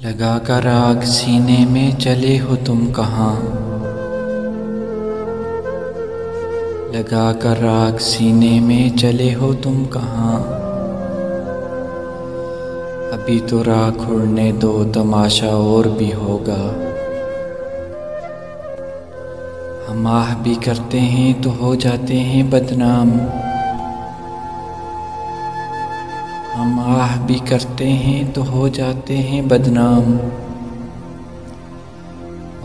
लगा कर आग सीने में चले हो तुम कहाँ। लगा कर आग सीने में चले हो तुम कहाँ। अभी तो राख उड़ने दो, तमाशा और भी होगा। हम आह भी करते हैं तो हो जाते हैं बदनाम। हम आह भी करते हैं तो हो जाते हैं बदनाम।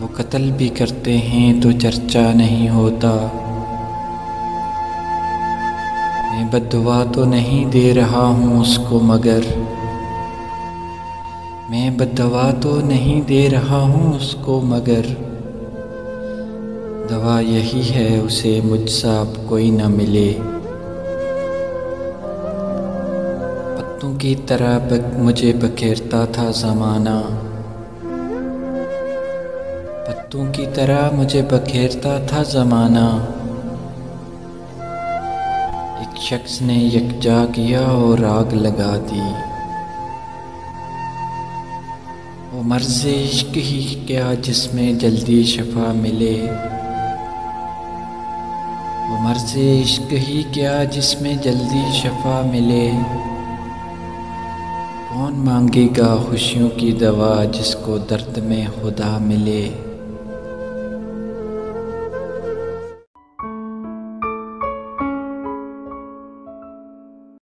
वो कत्ल भी करते हैं तो चर्चा नहीं होता। मैं बद्दुआ तो नहीं दे रहा हूँ उसको, मगर मैं बद्दुआ तो नहीं दे रहा हूँ उसको, मगर दवा यही है उसे मुझसा अब कोई न मिले। पत्तों की तरह मुझे बखेरता था ज़माना। पत्तों की तरह मुझे बखेरता था ज़माना। एक शख्स ने यकजा किया और आग लगा दी। वो मर्ज़े इश्क ही क्या जिसमें जल्दी शफा मिले। वो मर्ज़े इश्क ही क्या जिसमें जल्दी शफा मिले। कौन मांगेगा खुशियों की दवा जिसको दर्द में खुदा मिले।